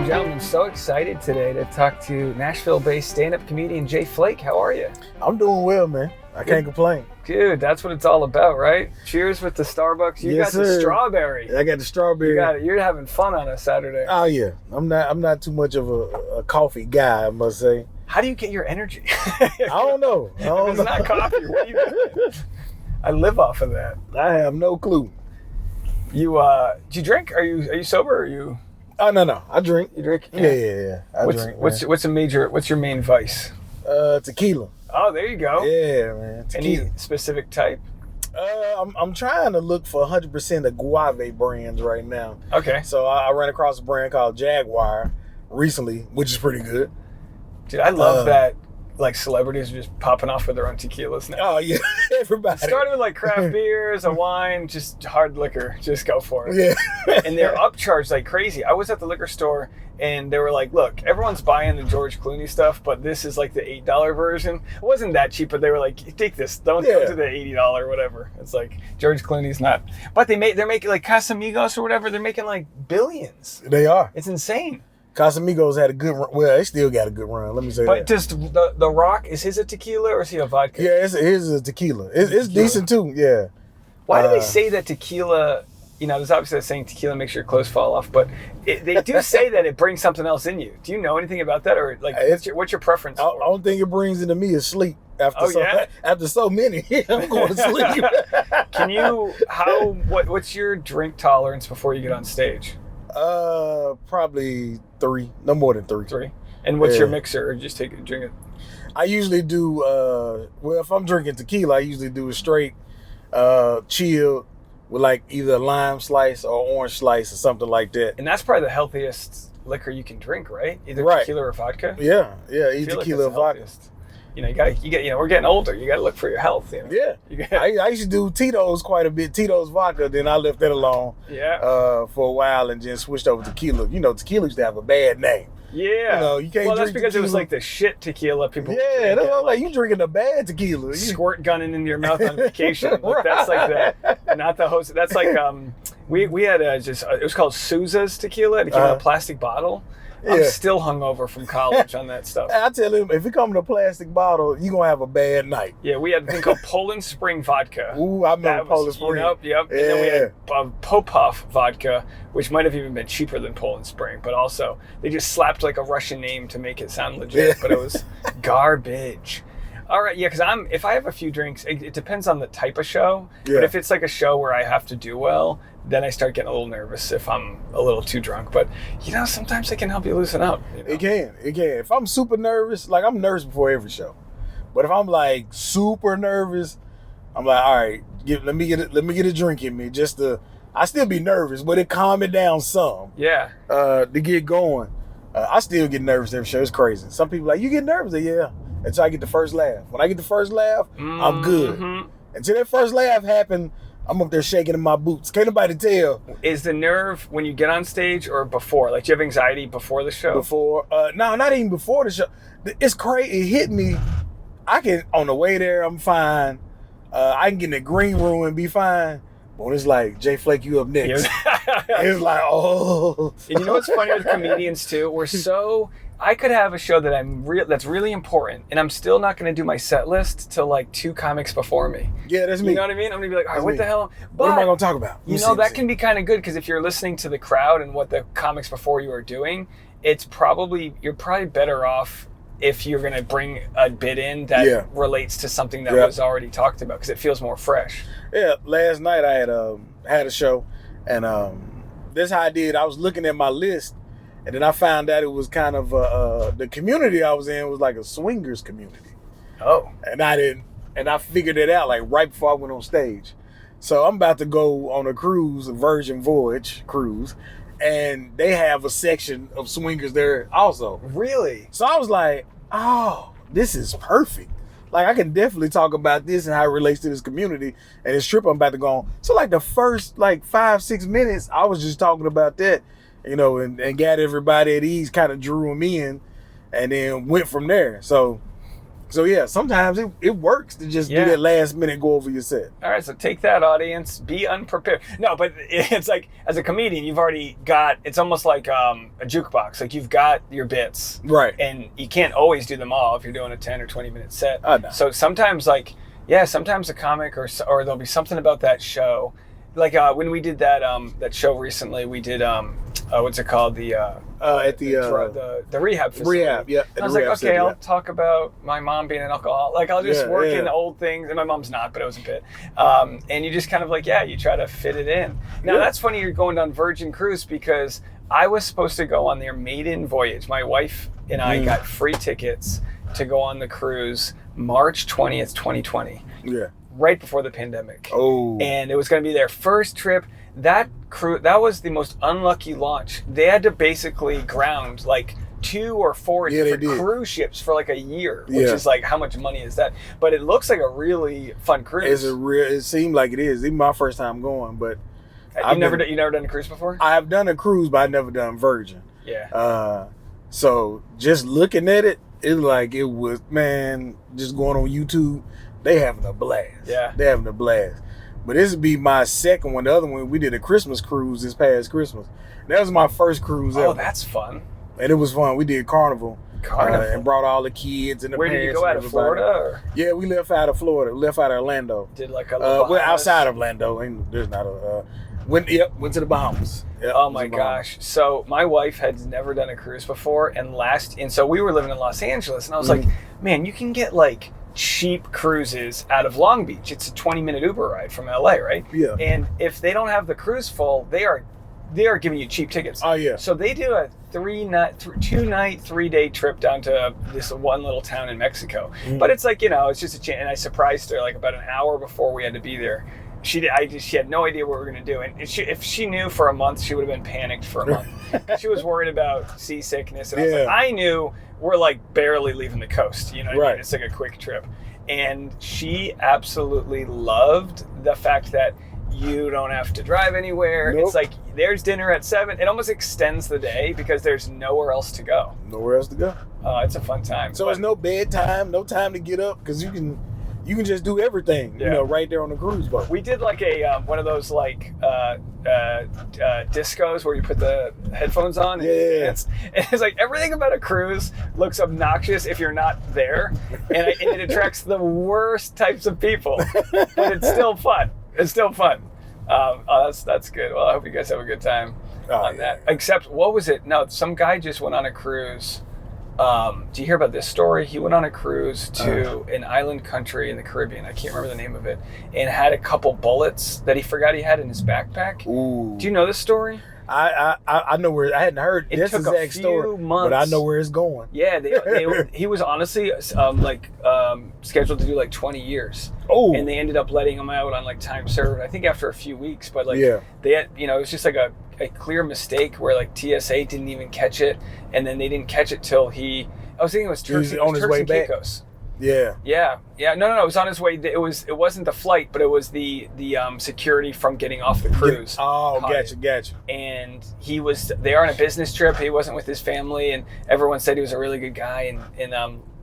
and gentlemen, so excited today to talk to Nashville-based stand-up comedian Jay Flake. How are you? I'm doing well, man. I can't complain. Dude, that's what it's all about, right? Cheers with the Starbucks. You Yes, got the sir. strawberry. I got the strawberry. You're having fun on a Saturday. Oh yeah, I'm not too much of a coffee guy, I must say. How do you get your energy? I don't know. If it's not coffee, what do you get? I live off of that. I have no clue. Do you drink? Are you sober? Or are you? Oh no, I drink. You drink? Yeah. I drink. What's your main vice? Tequila. Oh, there you go. Yeah, man. Tequila. Any specific type? I'm trying to look for 100% Agave brands right now. Okay. So I ran across a brand called Jaguar recently, which is pretty good. Dude, I love that. Like celebrities are just popping off with their own tequilas now. Oh yeah, everybody. Started with like craft beers, a wine, just hard liquor. Just go for it. Yeah. And they're upcharged like crazy. I was at the liquor store and they were like, look, everyone's buying the George Clooney stuff, but this is like the $8 version. It wasn't that cheap, but they were like, take this. Don't go to the $80 whatever. It's like George Clooney's not. But they're making like Casamigos or whatever. They're making like billions. They are. It's insane. Casamigos had a good run. Well, they still got a good run. Let me say that. But does the Rock, is his a tequila or is he a vodka? Yeah, his is a tequila. It's decent too. Yeah. Why do they say that tequila? You know, there's obviously that saying tequila makes your clothes fall off, but they do say that it brings something else in you. Do you know anything about that, or like what's your preference? The only thing it brings into me is sleep. After so many, I'm going to sleep. What's your drink tolerance before you get on stage? Probably 3, no more than 3. 3. And what's your mixer? Or just drink it? I usually do. Well, if I'm drinking tequila, I usually do a straight, chilled with like either a lime slice or orange slice or something like that. And that's probably the healthiest liquor you can drink, right? Either tequila or vodka. Yeah, either tequila or vodka. You know, we're getting older. You got to look for your health. You know? Yeah. I used to do Tito's quite a bit. Tito's vodka. Then I left that alone. Yeah. For a while and just switched over to tequila. You know, tequila used to have a bad name. Yeah. You know, you can't. Well, that's drink because tequila. it was like the shit tequila people. Yeah, that's like you drinking a bad tequila. Squirt gunning into your mouth on vacation. Like, that's like not the host. That's like we had it was called Sousa's tequila. It came in a plastic bottle. I'm still hungover from college on that stuff. I tell him, if it comes in a plastic bottle, you're going to have a bad night. Yeah, we had a thing called Poland Spring vodka. Ooh, I remember Poland Spring. Yep. Yeah. And then we had Popov vodka, which might have even been cheaper than Poland Spring, but also they just slapped like a Russian name to make it sound legit, but it was garbage. All right, yeah, because if I have a few drinks, it depends on the type of show. Yeah. But if it's like a show where I have to do well, then I start getting a little nervous if I'm a little too drunk. But, you know, sometimes it can help you loosen up. You know? It can. If I'm super nervous, like I'm nervous before every show. But if I'm like super nervous, I'm like, all right, let me get a drink in me I still be nervous, but it calm me down some. Yeah. To get going. I still get nervous every show. It's crazy. Some people like, you get nervous? Yeah. Until I get the first laugh. When I get the first laugh, I'm good. Until that first laugh happen, I'm up there shaking in my boots. Can't nobody tell. Is the nerve when you get on stage or before? Like, do you have anxiety before the show? Before. No, not even before the show. It's crazy. It hit me. On the way there, I'm fine. I can get in the green room and be fine. But when it's like, Jay Flake, you up next. It's like, oh. And you know what's funny with comedians, too? I could have a show that's really important, and I'm still not going to do my set list till like 2 comics before me. Yeah, that's me. You know what I mean? I'm going to be like, all right, what the hell? What am I going to talk about? That can be kind of good because if you're listening to the crowd and what the comics before you are doing, you're probably better off if you're going to bring a bit in that relates to something that was already talked about because it feels more fresh. Yeah, last night I had a show, and this how I did. I was looking at my list. And then I found out it was kind of the community I was in was like a swingers community. Oh. And I figured it out like right before I went on stage. So I'm about to go on a cruise, a Virgin Voyage cruise, and they have a section of swingers there also. Really? So I was like, oh, this is perfect. Like I can definitely talk about this and how it relates to this community and this trip I'm about to go on. So like the first 5-6 minutes, I was just talking about that. You know, and got everybody at ease, kind of drew them in, and then went from there. So So yeah, sometimes it works to just do that last minute go over your set. All right, so take that, audience. Be unprepared. No, but it's like, as a comedian, you've already got, it's almost like a jukebox. Like, you've got your bits. Right. And you can't always do them all if you're doing a 10 or 20 minute set. No. So sometimes, like, sometimes a comic or there'll be something about that show. Like when we did that show recently, we did what's it called, the rehab facility. Rehab, yeah. I was like, okay, I'll talk about my mom being an alcoholic. Like, I'll just work in old things, and my mom's not, but it was a bit. And you just kind of like, you try to fit it in. Now that's funny you're going on Virgin Cruise, because I was supposed to go on their maiden voyage. My wife and I got free tickets to go on the cruise March 20th, 2020. Yeah. Right before the pandemic. Oh. And it was going to be their first trip. That was the most unlucky launch. They had to basically ground like 2 or 4 different cruise ships for like a year, which is like, how much money is that? But it looks like a really fun cruise. It seemed like it is. Even my first time going, but you never done a cruise before? I have done a cruise, but I've never done Virgin. Yeah. So just looking at it, it's like it was, man, just going on YouTube. They having a blast. Yeah. They having a blast. But this would be my second one. The other one, we did a Christmas cruise this past Christmas. That was my first cruise ever. Oh, that's fun. And it was fun. We did Carnival. And brought all the kids and the Where parents. Where did you go, out of Florida? Or? Yeah, we left out of Florida. We left out of Orlando. Did like a we're outside of Orlando. There's not a... went to the Bahamas. Yep, oh my gosh. So my wife had never done a cruise before. And so we were living in Los Angeles. And I was like, man, you can get like cheap cruises out of Long Beach. It's a 20-minute Uber ride from LA, right? Yeah. And if they don't have the cruise full, they are giving you cheap tickets. Oh yeah. So they do a 2-night, 3-day trip down to this one little town in Mexico. But it's like, it's just a chance. And I surprised her like about an hour before we had to be there. She had no idea what we were going to do. And if she knew for a month, she would have been panicked for a month. She was worried about seasickness. And I was like, I knew we're like barely leaving the coast. You know what I mean? It's like a quick trip. And she absolutely loved the fact that you don't have to drive anywhere. Nope. It's like, there's dinner at 7. It almost extends the day because there's nowhere else to go. Nowhere else to go. It's a fun time. So there's no bedtime, no time to get up, because you can just do everything, right there on the cruise boat. We did like a one of those like discos where you put the headphones on. Yeah. It's like everything about a cruise looks obnoxious if you're not there, and it attracts the worst types of people. But it's still fun. It's still fun. That's good. Well, I hope you guys have a good time on that. Except, what was it? No, some guy just went on a cruise. Do you hear about this story? He went on a cruise to an island country in the Caribbean. I can't remember the name of it. And had a couple bullets that he forgot he had in his backpack. Ooh. Do you know this story? I know where. I hadn't heard this exact story, months, but I know where it's going. Yeah, he was honestly scheduled to do like 20 years. Oh. And they ended up letting him out on like time served. I think after a few weeks, but like they had, it was just like a clear mistake where like TSA didn't even catch it, and then they didn't catch it till I was thinking it was Turks and Caicos. Yeah. No, it was on his way. It wasn't the flight, but it was the security from getting off the cruise. Oh, gotcha. And he was there on a business trip. He wasn't with his family, and everyone said he was a really good guy. And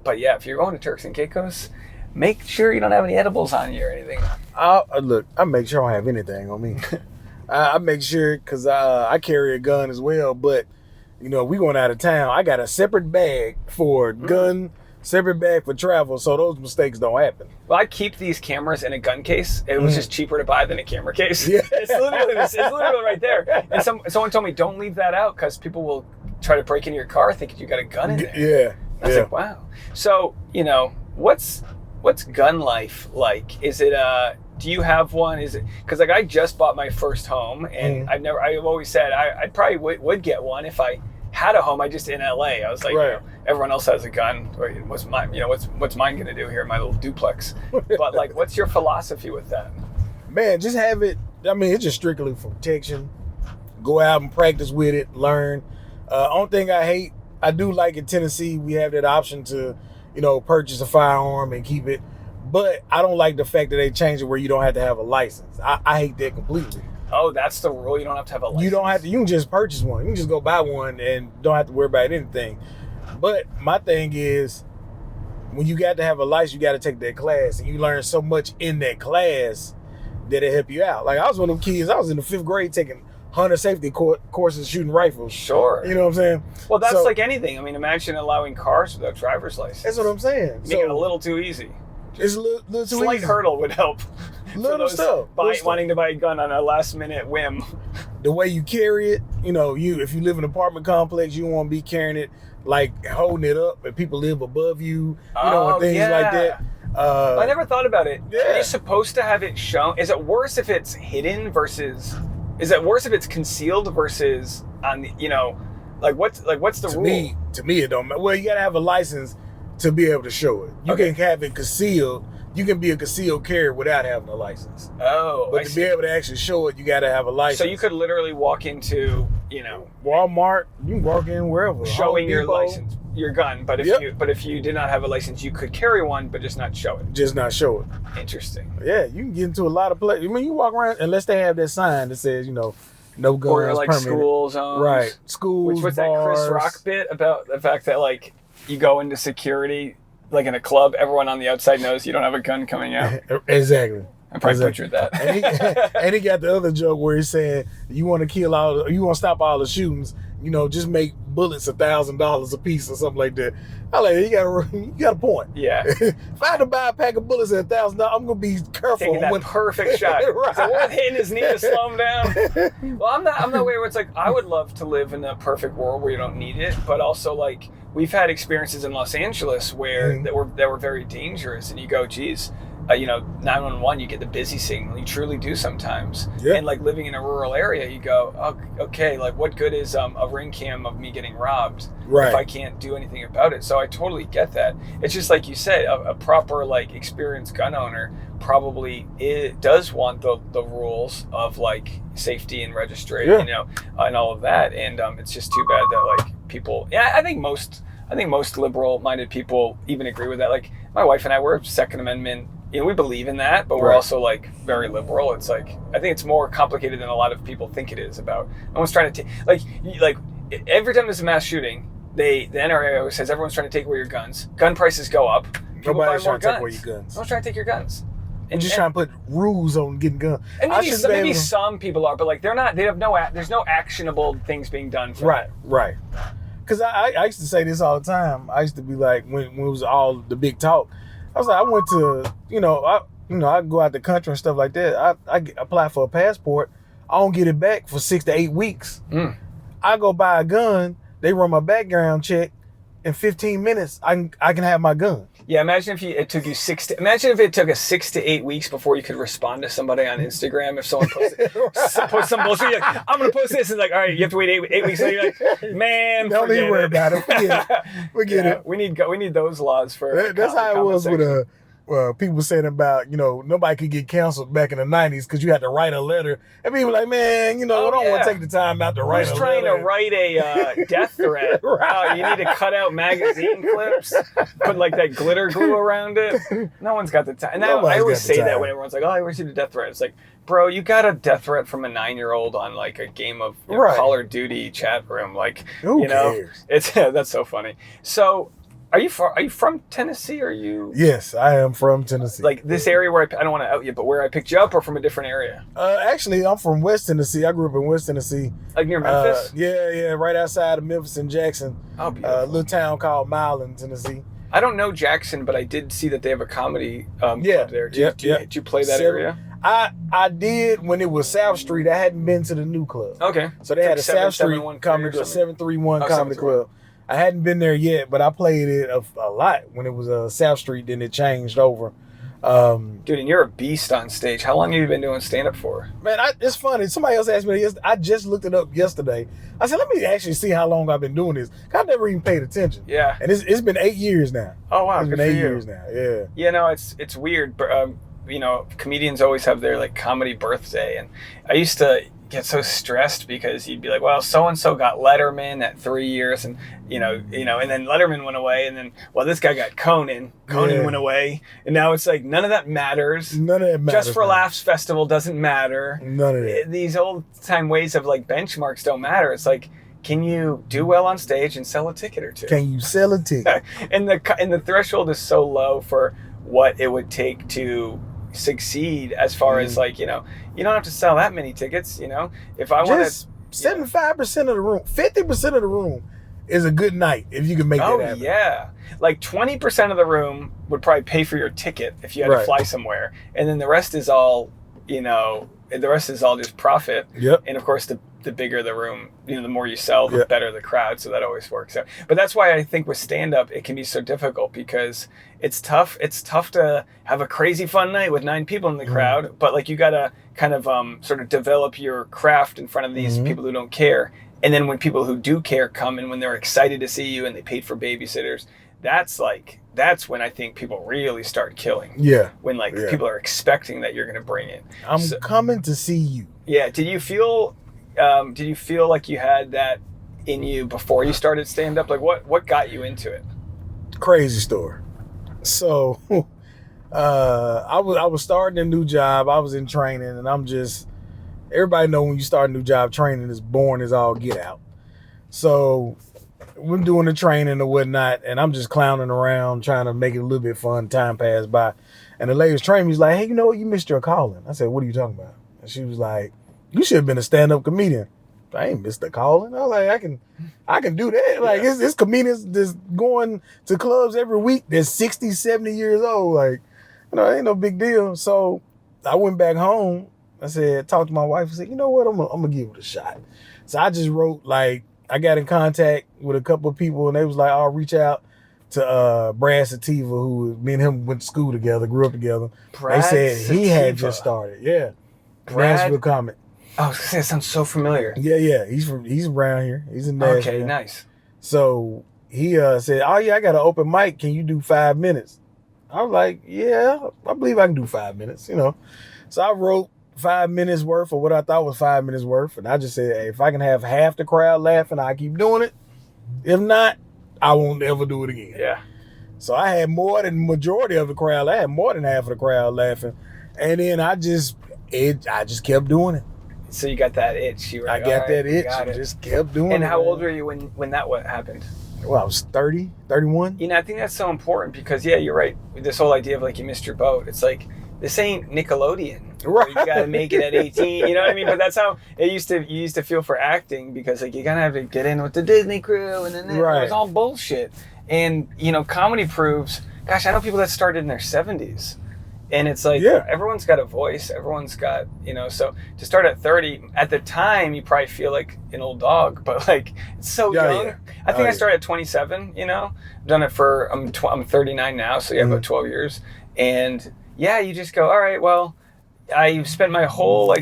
but yeah, if you're going to Turks and Caicos, make sure you don't have any edibles on you or anything. Look, I make sure I don't have anything on me. I make sure, because I carry a gun as well. But we going out of town. I got a separate bag for gun. Separate bag for travel, so those mistakes don't happen. Well, I keep these cameras in a gun case. It was just cheaper to buy than a camera case. Yeah. It's literally right there. And someone told me, don't leave that out because people will try to break into your car thinking you got a gun in there. Yeah. I was like, wow. So, what's gun life like? Is it do you have one? Is it because like I just bought my first home, and I've always said I probably would get one if I had a home. I just in LA. I was like, everyone else has a gun. What's mine? What's mine gonna do here in my little duplex? But like, what's your philosophy with that? Man, just have it. I mean, it's just strictly for protection. Go out and practice with it, learn. Only thing I hate, I do like in Tennessee, we have that option to, purchase a firearm and keep it. But I don't like the fact that they changed it where you don't have to have a license. I hate that completely. Oh, that's the rule. You don't have to have a license. You don't have to. You can just purchase one. You can just go buy one and don't have to worry about anything. But my thing is, when you got to have a license, you got to take that class, and you learn so much in that class that it help you out. Like I was one of them kids. I was in the 5th grade taking hunter safety courses shooting rifles. Sure. You know what I'm saying? Well, that's like anything. I mean, imagine allowing cars without driver's license. That's what I'm saying. Make it a little too easy. It's a little too easy. Slight hurdle would help. Little stuff. Wanting to buy a gun on a last minute whim. The way you carry it, you know, if you live in an apartment complex, you won't be carrying it like holding it up, and people live above you, and things like that. I never thought about it. Yeah. Are you supposed to have it shown? Is it worse if it's hidden versus? Is it worse if it's concealed versus on the? What's the rule? To me, it don't matter. Well, you gotta have a license to be able to show it. You can have it concealed. You can be a concealed carrier without having a license. Oh, but to be able to actually show it, you got to have a license. So you could literally walk into, Walmart. You can walk in wherever, showing your license, your gun. But if you did not have a license, you could carry one, but just not show it. Just not show it. Interesting. Yeah, you can get into a lot of places. I mean, you walk around unless they have that sign that says, no guns or like permitted. school zones. Right, schools. What's bars. that Chris Rock bit about the fact that like you go into security. Like in a club, everyone on the outside knows you don't have a gun coming out. Exactly. I probably butchered that. and he got the other joke where he said, "You want to stop all the shootings? Just make bullets $1,000 a piece or something like that." I like you got a point. Yeah. If I had to buy a pack of bullets at $1,000, I'm gonna be careful. Taking that perfect shot. Right. Is it worth hitting his knee to slow him down? Well, I'm that way where it's like I would love to live in a perfect world where you don't need it, but also like we've had experiences in Los Angeles where that were very dangerous, and you go, geez. 911, you get the busy signal. You truly do sometimes. Yeah. And like living in a rural area, you go, oh, okay, like what good is a ring cam of me getting robbed if I can't do anything about it? So I totally get that. It's just like you said, a proper like experienced gun owner probably does want the rules of like safety and registration, and all of that. And it's just too bad that like people. Yeah, I think most liberal-minded people even agree with that. Like my wife and I, we're Second Amendment. We believe in that, but we're also like very liberal. It's like I think it's more complicated than a lot of people think it is. About no one's trying to like every time there's a mass shooting, the NRA always says everyone's trying to take away your guns. Gun prices go up. People buy more guns. Take away your guns. No one's trying to take your guns. And just trying to put rules on getting guns. And maybe some people are, but like they're not. They have there's no actionable things being done. Right. Because I used to say this all the time. I used to be like when it was all the big talk. I was like, I went to, I go out the country and stuff like that. I apply for a passport. I don't get it back for 6 to 8 weeks. I go buy a gun. They run my background check. In 15 minutes, I can have my gun. Yeah, imagine if it took us 6 to 8 weeks before you could respond to somebody on Instagram. If someone posts some bullshit, you're like, I'm gonna post this, and like, all right, you have to wait 8 weeks. And you're like, man, don't even worry about it. Forget it. We need those laws for. That's how it was with people saying about, nobody could get canceled back in the 90s because you had to write a letter. And people like, man, I don't want to take the time out to write a letter. Who's trying to write a death threat? Right. You need to cut out magazine clips, put like that glitter glue around it. No one's got the time. And I always say that when everyone's like, oh, I received a death threat. It's like, bro, you got a death threat from a 9-year-old on like a game of Call of Duty chat room. Like, who cares? That's so funny. So, Are you from Tennessee? Or are you? Yes, I am from Tennessee. Like this area where I don't want to out you, but where I picked you up, or from a different area? Actually, I'm from West Tennessee. I grew up in West Tennessee. Like near Memphis? Yeah, right outside of Memphis and Jackson. Oh, beautiful. A little town called Milan, Tennessee. I don't know Jackson, but I did see that they have a comedy club there. Did you play that area? I did when it was South Street. I hadn't been to the new club. Okay. So they had a South Street comedy club, 731 comedy club. I hadn't been there yet, but I played it a lot when it was South Street. Then it changed over. Dude, and you're a beast on stage. How long have you been doing stand-up for? Man, it's funny. Somebody else asked me this. I just looked it up yesterday. I said, let me actually see how long I've been doing this. I never even paid attention. Yeah. And it's been 8 years now. Oh, wow. It's been 8 years now, yeah. Yeah, no, it's weird. But, comedians always have their, like, comedy birthday. And I used to get so stressed because you'd be like, well, so-and-so got Letterman at 3 years. And, and then Letterman went away. And then, well, this guy got Conan. Conan went away. And now it's like, none of that matters. None of it matters. Just for Laughs Festival doesn't matter. None of it. These old-time ways of, like, benchmarks don't matter. It's like, can you do well on stage and sell a ticket or two? Can you sell a ticket? And the threshold is so low for what it would take to succeed as far as like, you don't have to sell that many tickets, If I want to 75% of the room, 50% of the room is a good night if you can make that happen. Yeah. Like 20% of the room would probably pay for your ticket if you had to fly somewhere. And then the rest is all, just profit. Yep. And of course, the bigger the room, the more you sell, the better the crowd. So that always works out. But that's why I think with stand-up, it can be so difficult because it's tough. It's tough to have a crazy fun night with 9 people in the crowd. But like you got to kind of sort of develop your craft in front of these people who don't care. And then when people who do care come and when they're excited to see you and they paid for babysitters, that's when I think people really start killing. Yeah. When people are expecting that you're going to bring it. I'm coming to see you. Yeah. Did you feel like you had that in you before you started stand up? Like what got you into it? Crazy story. So I was starting a new job. I was in training and everybody know when you start a new job, training is boring as all get out. So we're doing the training or whatnot, and I'm just clowning around trying to make it a little bit fun. Time passed by, and the lady was training me. She's like, "Hey, you know what? You missed your calling." I said, "What are you talking about?" And she was like, "You should have been a stand-up comedian." I ain't missed the calling. I was like, I can do that. Like it's comedians that's going to clubs every week that's 60, 70 years old. Like, it ain't no big deal. So I went back home. I said, talked to my wife. I said, you know what? I'm gonna give it a shot. So I just wrote, I got in contact with a couple of people and they was like, I'll reach out to Brad Sativa, who me and him went to school together, grew up together. Brad they said Sativa. He had just started. Yeah. Nashville comic. Oh, that sounds so familiar. Yeah. He's around here. He's in Nashville. Okay, nice. So he said, oh yeah, I got an open mic. Can you do 5 minutes? I was like, yeah, I believe I can do 5 minutes, So I wrote 5 minutes worth of what I thought was 5 minutes worth. And I just said, hey, if I can have half the crowd laughing, I keep doing it. If not, I won't ever do it again. Yeah. So I had more than majority of the crowd. I had more than half of the crowd laughing. And then I just kept doing it. So you got that itch. You were I like, got that itch. Got it. Just kept doing it. And how old were you when that happened? Well, I was 30, 31. I think that's so important because, yeah, you're right. This whole idea of you missed your boat. It's like, this ain't Nickelodeon. Right. You got to make it at 18. You know what I mean? But that's how you used to feel for acting because, you got to have to get in with the Disney crew and then it was all bullshit. And, comedy proves, gosh, I know people that started in their 70s. And it's everyone's got a voice. Everyone's got, so to start at 30, at the time, you probably feel like an old dog, but it's so young. Yeah. I think I started at 27, I've done it I'm 39 now, so about 12 years. And yeah, you just go, all right, well, I spent my whole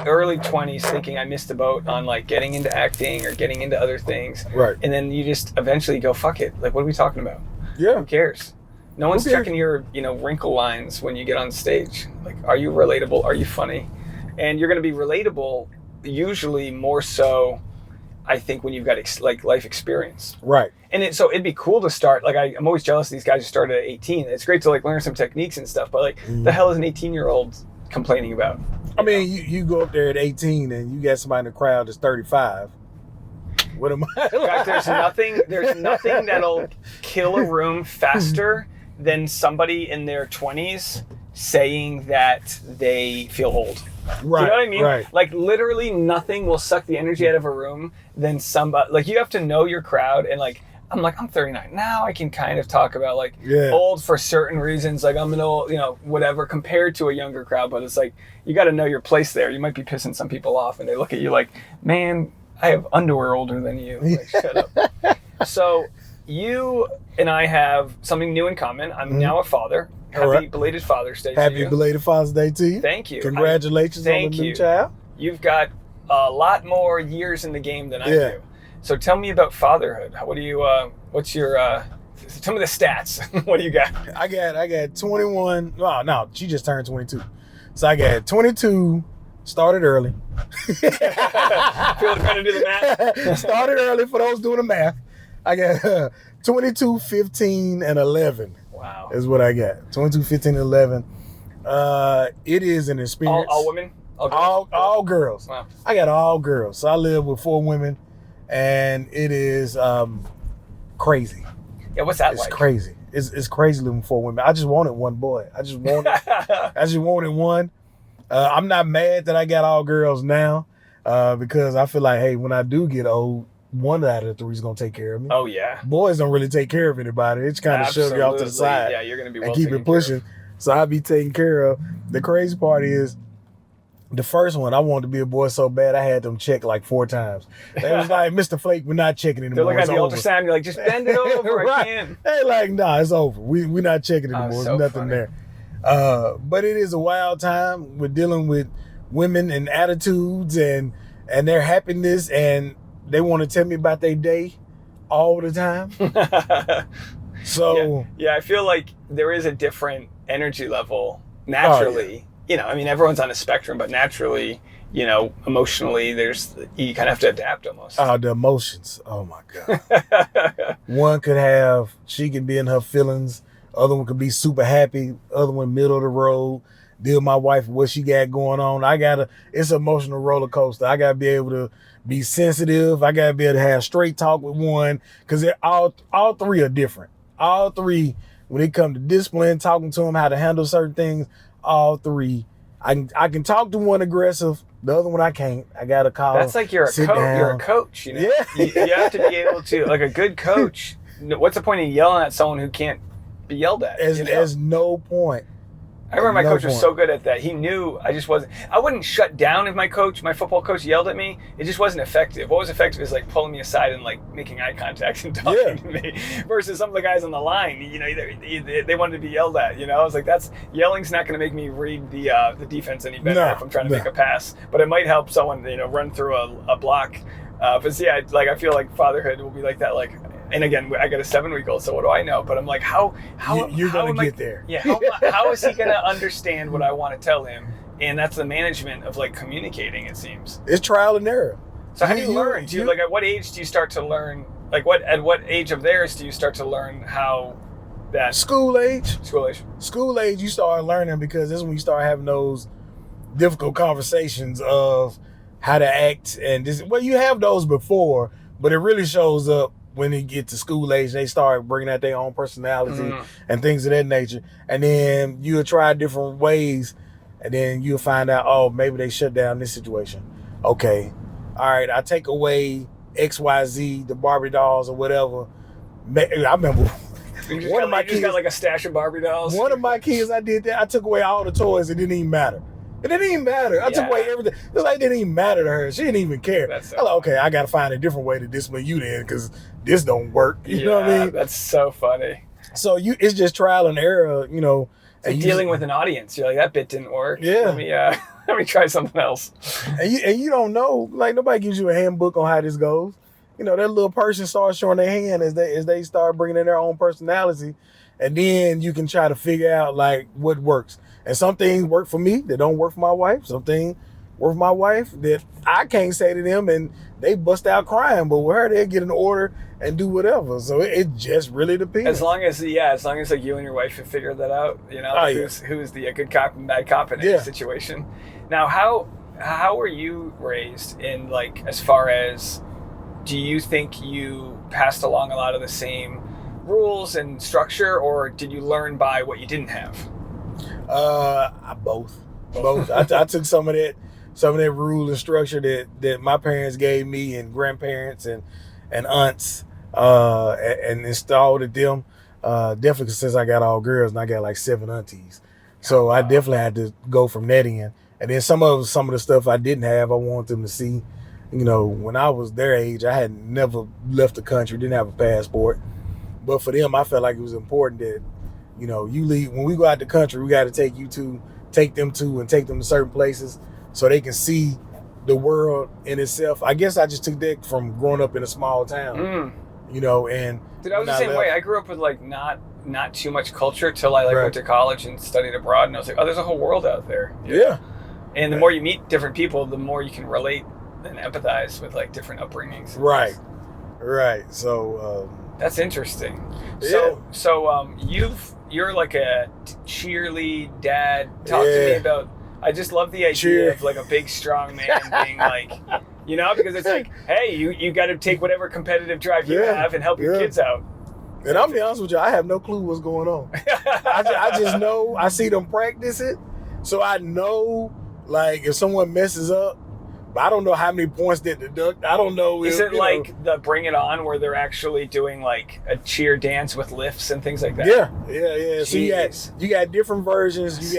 early 20s thinking I missed the boat on getting into acting or getting into other things. Right. And then you just eventually go, fuck it. What are we talking about? Yeah. Who cares? No one's checking your, wrinkle lines when you get on stage. Are you relatable? Are you funny? And you're going to be relatable usually more so, I think, when you've got life experience. Right. And so it'd be cool to start. I'm always jealous of these guys who started at 18. It's great to learn some techniques and stuff, but the hell is an 18-year-old complaining about? I mean, you go up there at 18 and you got somebody in the crowd that's 35. What am I? In fact, there's nothing that'll kill a room faster than somebody in their 20s saying that they feel old. Right. You know what I mean? Right. Literally nothing will suck the energy out of a room than somebody. You have to know your crowd. And I'm 39 now. I can kind of talk about old for certain reasons. I'm an old, whatever, compared to a younger crowd. But it's you got to know your place there. You might be pissing some people off, and they look at you man, I have underwear older than you. Shut up. So you and I have something new in common. I'm now a father. Happy belated Father's Day to you. Happy belated Father's Day to you. Thank you. Congratulations on the new child. You've got a lot more years in the game than I do. So tell me about fatherhood. What do you? What's your? Some of the stats. What do you got? I got 21. Oh no, she just turned 22. So I got 22. Started early. Feel trying to do the math. Started early for those doing the math. I got 22, 15, and 11. Wow. Is what I got. 22, 15, and 11. It is an experience. All women? All girls. Wow. I got all girls. So I live with 4 women and it is crazy. Yeah, what's that It's like? crazy. It's crazy living for women. I just wanted one boy. I just wanted one. I'm not mad that I got all girls now, because I feel like, hey, when I do get old, one out of the three is gonna take care of me. Oh yeah. Boys don't really take care of anybody. It's kind of shove you off to the side. Yeah, you're gonna be well and keep it pushing. So I be taken care of. The crazy part is, the first one, I wanted to be a boy so bad I had them check like 4 times. They was like, Mr. Flake, we're not checking anymore. They're looking at the ultrasound, you're like, just bend it over, right. I can't. They like, nah, it's over. We're not checking anymore. So There's nothing funny. there. But it is a wild time. We're dealing with women and attitudes and their happiness, and they want to tell me about their day all the time. So yeah, I feel like there is a different energy level naturally. Oh, You know, I mean, everyone's on a spectrum, but naturally, you know, emotionally, you kind of have to adapt almost. The emotions. Oh my God. One could have, she can be in her feelings. Other one could be super happy. Other one middle of the road. Deal with my wife, what she got going on. It's an emotional roller coaster. I gotta be able to be sensitive. I gotta be able to have straight talk with one, because all three are different. All three, when it comes to discipline, talking to them, how to handle certain things, all three. I can talk to one aggressive, the other one I can't. I gotta call. That's like you're a coach, you know. Yeah. You have to be able to, like a good coach. What's the point of yelling at someone who can't be yelled at? There's no point. I remember my coach was so good at that. He knew I wouldn't shut down if my football coach yelled at me. It just wasn't effective. What was effective is like pulling me aside and like making eye contact and talking to me, versus some of the guys on the line, you know, they wanted to be yelled at, you know. I was like, yelling's not going to make me read the defense any better if I'm trying to make a pass, but it might help someone, you know, run through a block. But yeah, like I feel like fatherhood will be like that, like. And again, I got a 7-week-old, so what do I know? But I'm like, you're going to get there. Yeah, how is he going to understand what I want to tell him? And that's the management of like communicating, it seems. It's trial and error. So how do you learn? Like at what age do you start to learn? Like at what age of theirs do you start to learn how that school age, you start learning, because this is when you start having those difficult conversations of how to act, and this. Well, you have those before, but it really shows up when they get to school age. They start bringing out their own personality and things of that nature. And then you'll try different ways, and then you'll find out, oh, maybe they shut down this situation. Okay. All right. I take away XYZ, the Barbie dolls or whatever. I remember one of my kids got like a stash of Barbie dolls. One of my kids, I did that. I took away all the toys. It didn't even matter. It didn't even matter. I took away everything. It's like it didn't even matter to her. She didn't even care. I'm like, okay, I got to find a different way to discipline you then, because this don't work. You know what I mean? That's so funny. So it's just trial and error, you know. It's like dealing with an audience. You're like, that bit didn't work. Yeah. Let me try something else. And you don't know. Like, nobody gives you a handbook on how this goes. You know, that little person starts showing their hand as they start bringing in their own personality. And then you can try to figure out, like, what works. And some things work for me that don't work for my wife. Some things work for my wife that I can't say to them, and they bust out crying. But with her, they'll get an order and do whatever. So it just really depends. As long as like you and your wife have figured that out, you know, who's the good cop and bad cop in any situation. Now, how were you raised in, like, as far as, do you think you passed along a lot of the same rules and structure, or did you learn by what you didn't have? Both. I took some of that rule and structure that my parents gave me, and grandparents and aunts, and installed at them. Definitely, since I got all girls and I got like 7 aunties, so I definitely had to go from that end. And then some of the stuff I didn't have, I wanted them to see. You know, when I was their age, I had never left the country, didn't have a passport. But for them, I felt like it was important that, you know, you leave, when we go out the country, we got to take them to certain places so they can see the world in itself. I guess I just took that from growing up in a small town, you know. And dude, I was the same way. I grew up with like not too much culture till I went to college and studied abroad, and I was like, oh, there's a whole world out there. Yeah. And the more you meet different people, the more you can relate and empathize with like different upbringings. Right. So that's interesting. Yeah. So you're like a cheerlead dad. Talk to me about. I just love the idea of like a big strong man being like, You know, because it's like, hey, you got to take whatever competitive drive you have and help your kids out. And I'll be honest with you, I have no clue what's going on. I just know, I see them practice it, so I know, like, if someone messes up, but I don't know how many points they deduct. I don't know. Is it like the Bring It On where they're actually doing like a cheer dance with lifts and things like that? Yeah. Jeez. So you got different versions.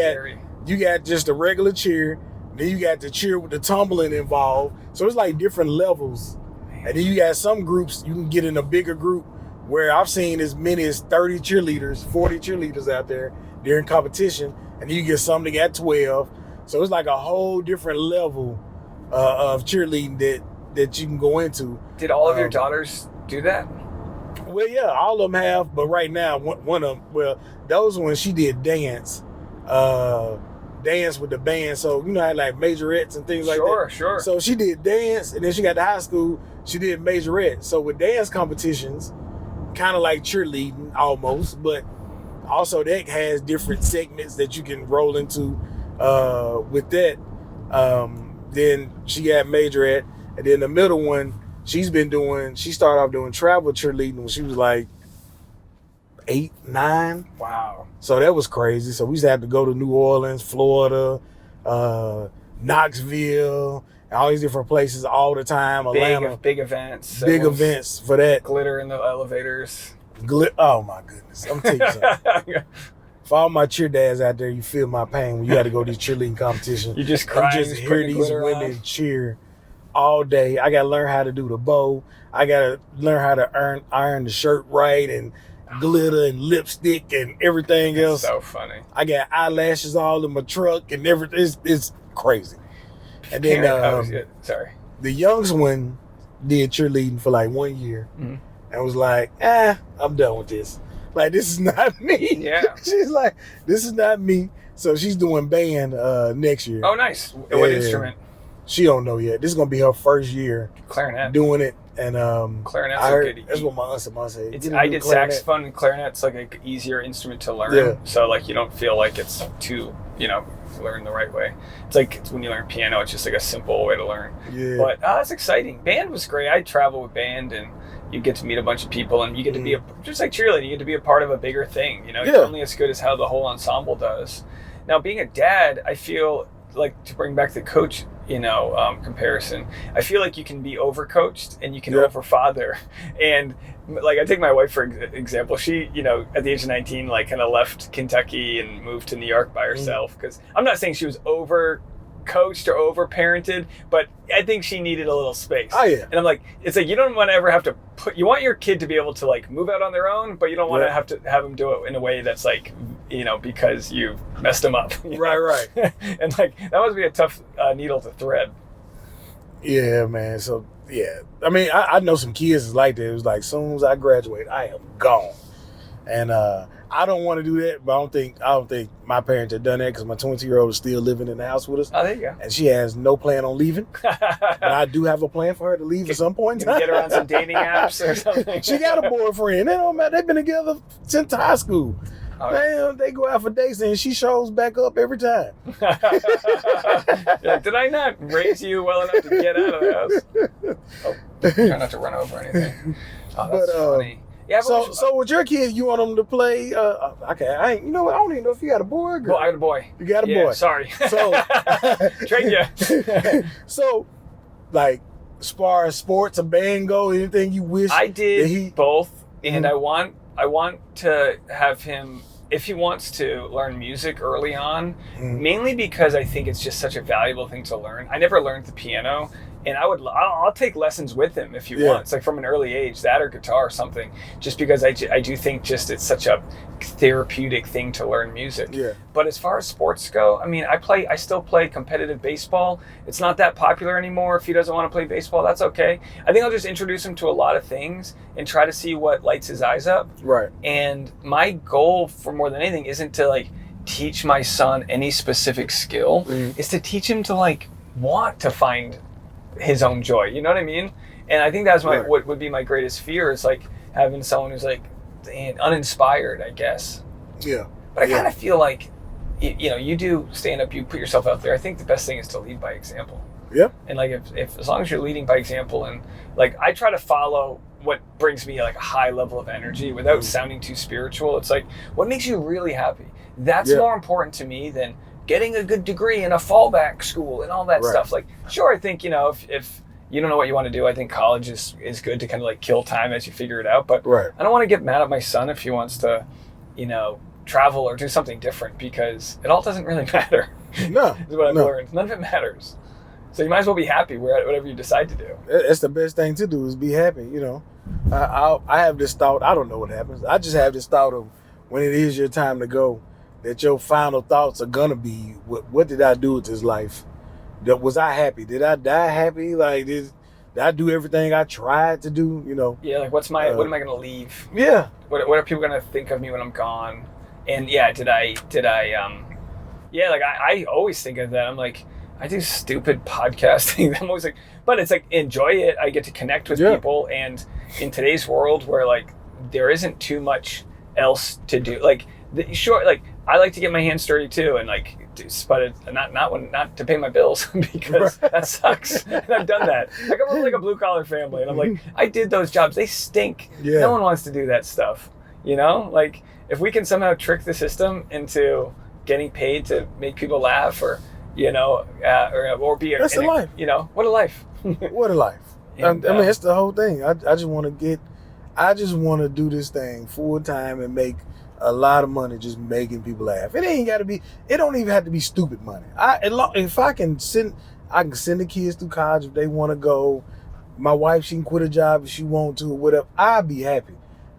You got just a regular cheer. Then you got the cheer with the tumbling involved. So it's like different levels. Man. And then you got some groups you can get in a bigger group where I've seen as many as 30 cheerleaders, 40 cheerleaders out there during competition. And then you get some that got 12. So it's like a whole different level of cheerleading that you can go into. Did all of your daughters do that? Well, yeah, all of them have, but right now, one of them, well, those ones she did dance with the band. So, you know, I had like majorettes and things like that. Sure. So she did dance, and then she got to high school, she did majorette. So with dance competitions, kind of like cheerleading almost, but also that has different segments that you can roll into with that. Then she got majorette, and then the middle one, she started off doing travel cheerleading when she was like 8, 9. Wow. So that was crazy. So we used to have to go to New Orleans, Florida, Knoxville, all these different places all the time. Atlanta. Big events. Big events for that. Glitter in the elevators. Oh my goodness. I'm telling you something. For all my cheer dads out there, you feel my pain when you got to go to these cheerleading competitions. You just crying. You just hear these women cheer all day. I got to learn how to do the bow. I got to learn how to iron the shirt right and glitter and lipstick and everything else. So funny. I got eyelashes all in my truck and everything. It's crazy. And then the youngest one did cheerleading for like 1 year and was like, I'm done with this. Like, this is not me. Yeah. She's like, this is not me. So she's doing band next year. Oh, nice. What instrument? She don't know yet. This is going to be her first year. Clarinet. Doing it. And clarinet's good. That's what my aunt said. I did saxophone, and clarinet's like an easier instrument to learn. Yeah. So like you don't feel like it's too, learn the right way. It's when you learn piano, it's just like a simple way to learn. Yeah. But it's exciting. Band was great. I travel with band, and you get to meet a bunch of people, and you get to be just like cheerleading. You get to be a part of a bigger thing. You're only as good as how the whole ensemble does. Now, being a dad, I feel like, to bring back the coach comparison, I feel like you can be overcoached and you can overfather. And like, I take my wife for example. She, at the age of 19, like kind of left Kentucky and moved to New York by herself, because I'm not saying she was overcoached or overparented, but I think she needed a little space. Oh yeah. And I'm like, it's like, you don't want to ever have to you want your kid to be able to like move out on their own, but you don't want to have them do it in a way that's like, because you messed them up. Right. And like, that must be a tough needle to thread. Yeah, man. So yeah, I mean, I know some kids is like that. It was like, as soon as I graduate, I am gone. And I don't want to do that, but I don't think my parents have done that, because my 22-year-old is still living in the house with us. Oh, there you go. And she has no plan on leaving. But I do have a plan for her to leave at some point in time. Get her on some dating apps or something. She got a boyfriend. They've been together since high school. Man, they go out for dates and she shows back up every time. Did I not raise you well enough to get out of the house? Oh, try not to run over anything. Oh, that's funny. Yeah, so with your kid, you want them to play? Okay, I don't even know if you got a boy or girl. Well, I got a boy. You got a boy. Sorry. So train you. So, like, as far as sports or band go, anything you wish? I did both, and I want to have him, if he wants to learn music early on, mainly because I think it's just such a valuable thing to learn. I never learned the piano, and I'll take lessons with him if he wants, like from an early age, that or guitar or something, just because I do think just it's such a therapeutic thing to learn music. Yeah. But as far as sports go, I mean, I still play competitive baseball. It's not that popular anymore. If he doesn't want to play baseball, that's okay. I think I'll just introduce him to a lot of things and try to see what lights his eyes up. Right. And my goal, for more than anything, isn't to like teach my son any specific skill. It's to teach him to like want to find his own joy. You know what I mean? And I think that's what would be my greatest fear, is like having someone who's like uninspired, I guess. Yeah. But I kind of feel like, you do stand up, you put yourself out there. I think the best thing is to lead by example. Yep. And like if as long as you're leading by example, and like I try to follow what brings me like a high level of energy without sounding too spiritual. It's like, what makes you really happy? That's more important to me than getting a good degree in a fallback school and all that stuff. Like, sure, I think, if you don't know what you want to do, I think college is good to kind of like kill time as you figure it out. But I don't want to get mad at my son if he wants to, travel or do something different, because it all doesn't really matter. No. Is what I've learned. None of it matters. So you might as well be happy whatever you decide to do. That's the best thing to do, is be happy, I have this thought, I don't know what happens. I just have this thought of when it is your time to go, that your final thoughts are gonna be, what did I do with this life? Was I happy? Did I die happy? Like, did I do everything I tried to do? Yeah, like what am I gonna leave? Yeah. What are people gonna think of me when I'm gone? And yeah, did I like I always think of that. I'm like, I do stupid podcasting. I'm always like, but it's like, enjoy it. I get to connect with people, and in today's world where like there isn't too much else to do, like like I like to get my hands dirty too, and like, but it's not to pay my bills because that sucks. And I've done that. I come from like a blue collar family, and I'm like, I did those jobs. They stink. Yeah. No one wants to do that stuff. Like if we can somehow trick the system into getting paid to make people laugh, or or be that's a life. What a life. What a life. And, I mean, it's the whole thing. I just want to do this thing full time and make a lot of money just making people laugh. It don't even have to be stupid money. If I can send the kids through college if they want to go. My wife, she can quit a job if she want to, or whatever. I'll be happy.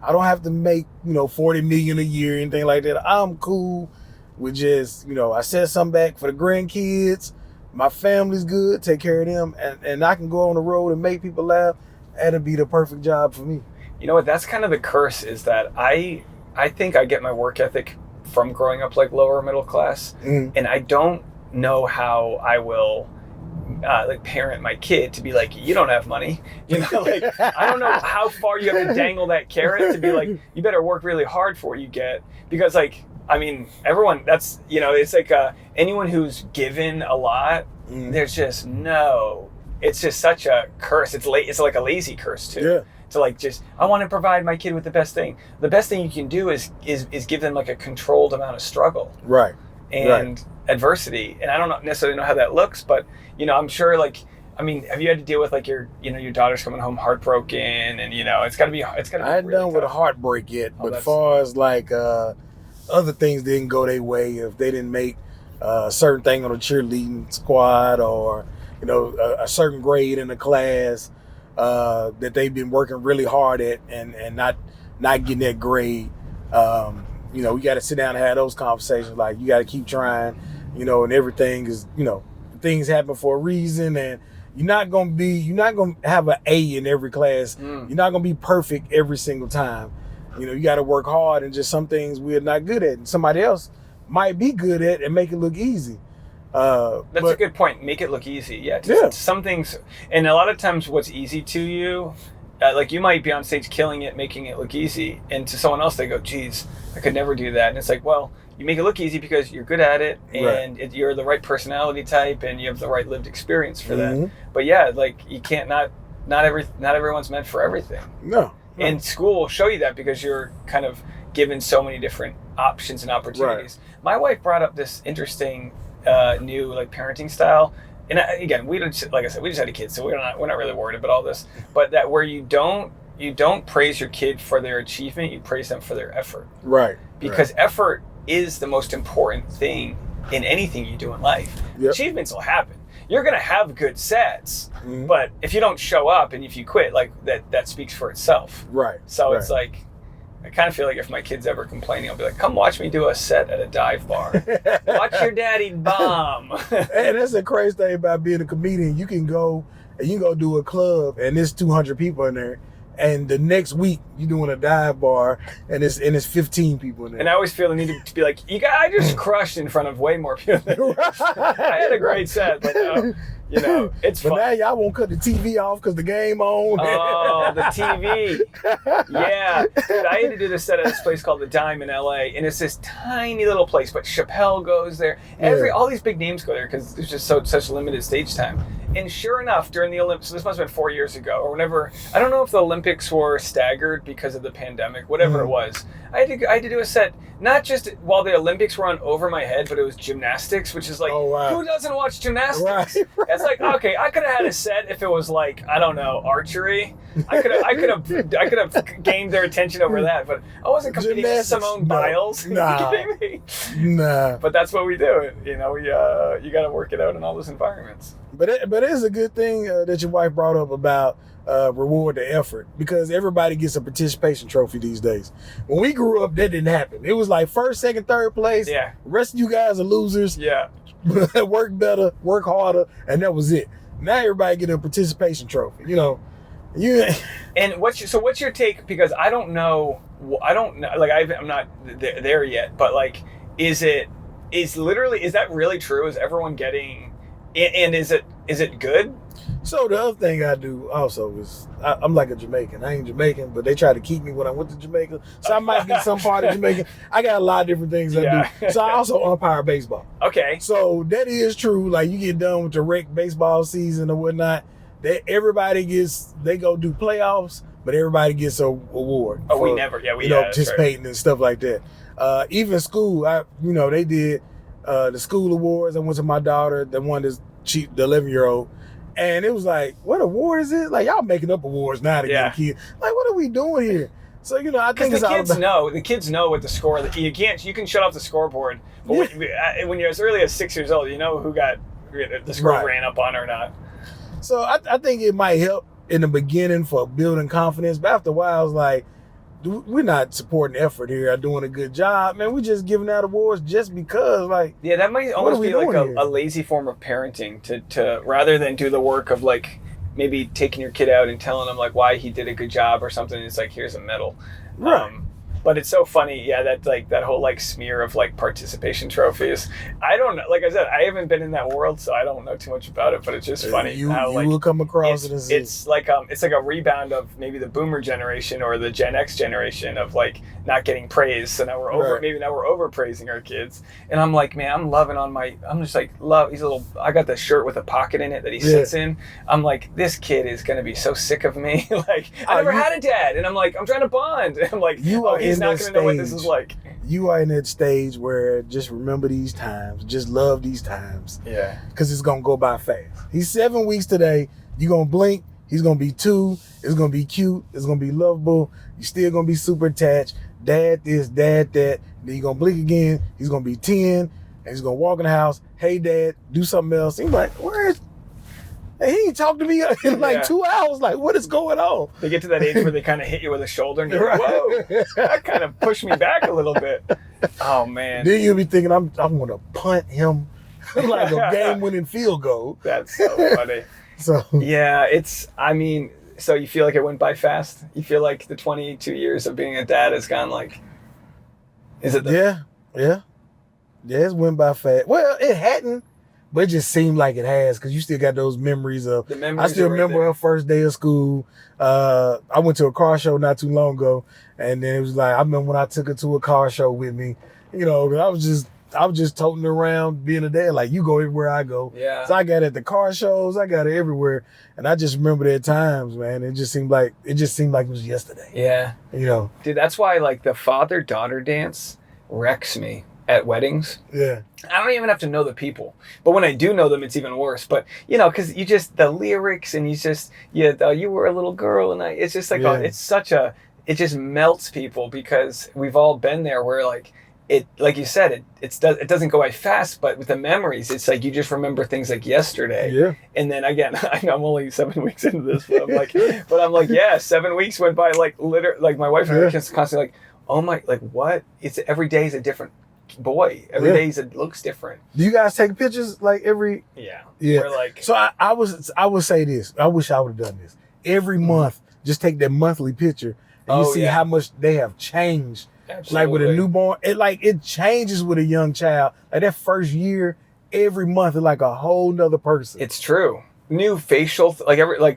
I don't have to make, $40 million a year, anything like that. I'm cool with just, I set something back for the grandkids. My family's good, take care of them, and I can go on the road and make people laugh. That'll be the perfect job for me. You know what? That's kind of the curse, is that I think I get my work ethic from growing up like lower middle class, and I don't know how I will like parent my kid to be like, you don't have money, like I don't know how far you have to dangle that carrot to be like, you better work really hard for what you get, because like, I mean, everyone, that's, it's like anyone who's given a lot, there's just it's just such a curse. It's like a lazy curse too. Yeah. To like, just, I want to provide my kid with the best thing. The best thing you can do is give them like a controlled amount of struggle. Right. And adversity. And I don't necessarily know how that looks, but, I'm sure, like, I mean, have you had to deal with like your daughter's coming home heartbroken, and it's gotta be I hadn't really done tough with a heartbreak yet, but as far as like other things didn't go their way, if they didn't make a certain thing on a cheerleading squad, or a certain grade in a class that they've been working really hard at, and not getting that grade, we got to sit down and have those conversations. Like, you got to keep trying, and everything is, things happen for a reason, and you're not going to have an A in every class. You're not going to be perfect every single time. You got to work hard, and just some things we're not good at, and somebody else might be good at, and make it look easy. That's a good point. Make it look easy. Yeah. Some things, and a lot of times what's easy to you, like you might be on stage killing it, making it look easy, and to someone else they go, geez, I could never do that. And it's like, well, you make it look easy because you're good at it, and you're the right personality type, and you have the right lived experience for that. But yeah, like, you can't, not everyone's meant for everything. No. And school will show you that, because you're kind of given so many different options and opportunities. My wife brought up this interesting new like parenting style, and again, we just had a kid, so we're not really worried about all this, but that where you don't praise your kid for their achievement, you praise them for their effort. Right. Because effort is the most important thing in anything you do in life. Achievements will happen. You're gonna have good sets, but if you don't show up and if you quit, like that speaks for itself. Right. So it's like, I kind of feel like if my kid's ever complaining, I'll be like, come watch me do a set at a dive bar. Watch your daddy bomb. And that's the crazy thing about being a comedian. You can go do a club, and there's 200 people in there, and the next week you're doing a dive bar, and it's 15 people in there. And I always feel the need to be like, I just crushed in front of way more people than I had a great set, but it's fun. But now y'all won't cut the TV off because the game on. Oh, the TV. Yeah. Dude, I had to do this set at this place called The Dime in LA, and it's this tiny little place, but Chappelle goes there. All these big names go there because there's just such limited stage time. And sure enough, during the Olympics, so this must have been 4 years ago or whenever, I don't know if the Olympics were staggered because of the pandemic, whatever it was. I had to do a set, not just while the Olympics were on over my head, but it was gymnastics, which is like, who doesn't watch gymnastics? Right. It's like, okay, I could have had a set if it was like, I don't know, archery. I could have gained their attention over that, but I wasn't competing with Simone Biles. Nah. Are you kidding me? Nah. But that's what we do. You know, you got to work it out in all those environments. But it is a good thing that your wife brought up about reward the effort, because everybody gets a participation trophy these days. When we grew up, that didn't happen. It was like first, second, third place. Yeah. The rest of you guys are losers. Yeah. Work better, work harder, and that was it. Now everybody get a participation trophy. You know, And what's your take? Because I don't know. Like I'm not there yet. But like, is that really true? Is everyone getting? And is it good? So the other thing I do also is I'm like a Jamaican. I ain't Jamaican, but they try to keep me when I went to Jamaica. So I might get some part of Jamaican. I got a lot of different things I do. So I also umpire baseball. Okay. So that is true. Like you get done with the rec baseball season or whatnot, they go do playoffs, but everybody gets a award. Oh, for, participating and stuff like that. Even school, they did the school awards. I went to my daughter, the one that's the 11-year-old. And it was like, what award is it? Like, y'all making up awards now to get a kid. Like, what are we doing here? So, I think it's the kids know what the score. You can shut off the scoreboard. But when you're as early as 6 years old, you know who got the score ran up on or not. So I think it might help in the beginning for building confidence. But after a while, it's like, we're not supporting effort here or doing a good job, man. We're just giving out awards just because, like... Yeah, that might almost be like a lazy form of parenting to rather than do the work of, like, maybe taking your kid out and telling them, like, why he did a good job or something. It's like, here's a medal. Right. But it's so funny, that whole like smear of like participation trophies. I don't know. Like I said, I haven't been in that world, so I don't know too much about it. But it's just funny how you will come across it. It's like a rebound of maybe the Boomer generation or the Gen X generation of like not getting praise. So now we're over praising our kids. And I'm like, man, I'm just like love. I got the shirt with a pocket in it that he sits in. I'm like, this kid is gonna be so sick of me. Like I never had a dad, and I'm like, I'm trying to bond. And I'm like, he's not going to know what this is like. You are in that stage where just remember these times, just love these times. Yeah. Because it's going to go by fast. He's 7 weeks today. You're going to blink. He's going to be 2. It's going to be cute. It's going to be lovable. You're still going to be super attached. Dad this, dad that. Then you're going to blink again. He's going to be 10. And he's going to walk in the house. Hey, Dad, do something else. He's like, where is... And he ain't talked to me in like 2 hours. Like, what is going on? They get to that age where they kind of hit you with a shoulder and you're like, whoa, that kind of pushed me back a little bit. Oh, man. Then you'll be thinking, I'm going to punt him like a game-winning field goal. That's so funny. So yeah, so you feel like it went by fast? You feel like the 22 years of being a dad has gone like, is it? Yeah, it's went by fast. Well, it hadn't. But it just seemed like it has, because you still got those memories of... I still remember her first day of school. I went to a car show not too long ago, and then it was like, I remember when I took her to a car show with me. I was just toting her around, being a dad. Like, you go everywhere I go. Yeah. So I got it at the car shows. I got it everywhere. And I just remember their times, man. It just seemed like it was yesterday. Yeah. Dude, that's why, like, the father-daughter dance wrecks me at weddings. Yeah. I don't even have to know the people. But when I do know them, it's even worse. But, because you just, the lyrics and you were a little girl and it's just like, it just melts people because we've all been there where like you said, it doesn't go by fast, but with the memories, it's like you just remember things like yesterday. Yeah. And then again, I know I'm only 7 weeks into this, but I'm like, yeah, 7 weeks went by like literally, like my wife and I are constantly like, oh my, like what? It's every day is a different boy. Every day it looks different. Do you guys take pictures like every? Yeah. We're like, so I would say this. I wish I would have done this. Every month, just take that monthly picture and you see how much they have changed. Absolutely. Like with a newborn, it changes with a young child. Like that first year, every month is like a whole nother person. It's true. New facial,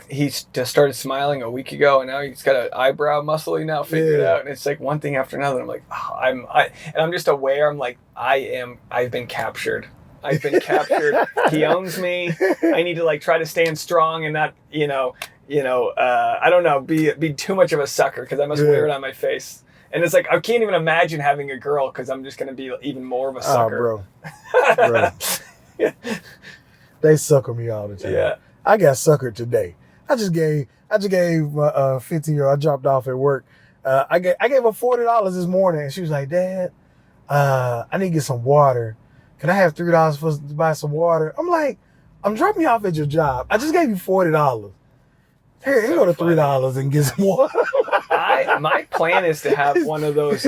he just started smiling a week ago, and now he's got an eyebrow muscle he now figured out, and it's like one thing after another. I'm like, I'm just aware. I'm like, I've been captured. I've been captured. He owns me. I need to like try to stand strong and not, I don't know, be too much of a sucker because I must wear it on my face. And it's like, I can't even imagine having a girl because I'm just going to be even more of a sucker. Oh, bro. They sucker me all the time. Yeah. I got suckered today. I just gave my 15-year-old, I dropped off at work. I gave her $40 this morning, and she was like, Dad, I need to get some water. Can I have $3 to buy some water? I'm like, I'm dropping you off at your job. I just gave you $40. Here go to $3 and get some water. My plan is to have one of those,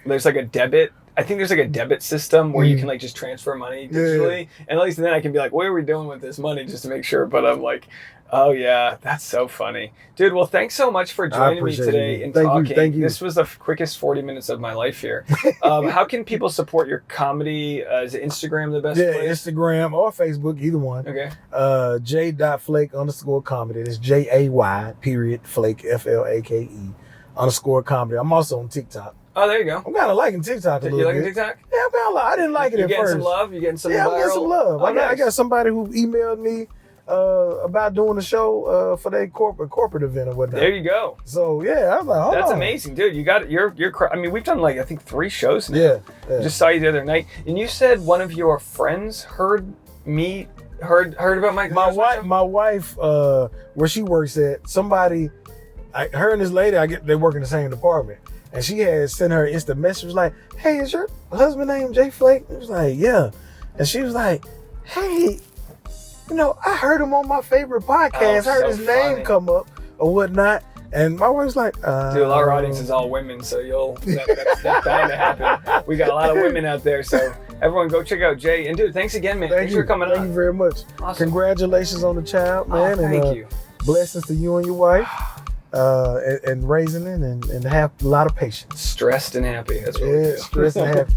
there's like a debit. I think there's like a debit system where you can like just transfer money digitally. Yeah. And at least then I can be like, what are we doing with this money just to make sure? But I'm like, oh yeah, that's so funny. Dude, well, thanks so much for joining me today and talking. Thank you. This was the quickest 40 minutes of my life here. How can people support your comedy? Is Instagram the best place? Yeah, Instagram or Facebook, either one. Okay. J.Flake_comedy. That's JAY, Flake, FLAKE, _comedy. I'm also on TikTok. Oh, there you go. I'm kind of liking TikTok a little bit. You liking TikTok? Yeah, I'm kind of like, I didn't like it at first. You getting some love? You getting some viral? Yeah, I'm getting some love. Oh, I got somebody who emailed me about doing a show for their corporate event or whatnot. There you go. So yeah, I was like, hold on. That's amazing, dude. You got you're. I mean, we've done like I think 3 shows now. Yeah. Just saw you the other night, and you said one of your friends heard about my wife where she works at, somebody, her and this lady, they work in the same department. And she had sent her instant message, was like, hey, is your husband named J. Flake? It was like, yeah. And she was like, hey, I heard him on my favorite podcast. Oh, heard his name come up or whatnot. And my wife's like, dude, our audience is all women, so that's bound to happen. We got a lot of women out there, so everyone go check out Jay. And dude, thanks again, man. Thanks for coming on. Thank you very much. Awesome. Congratulations on the child, man. Thank you. Blessings to you and your wife. And raising it and have a lot of patience. Stressed and happy. That's what it is. Stressed and happy.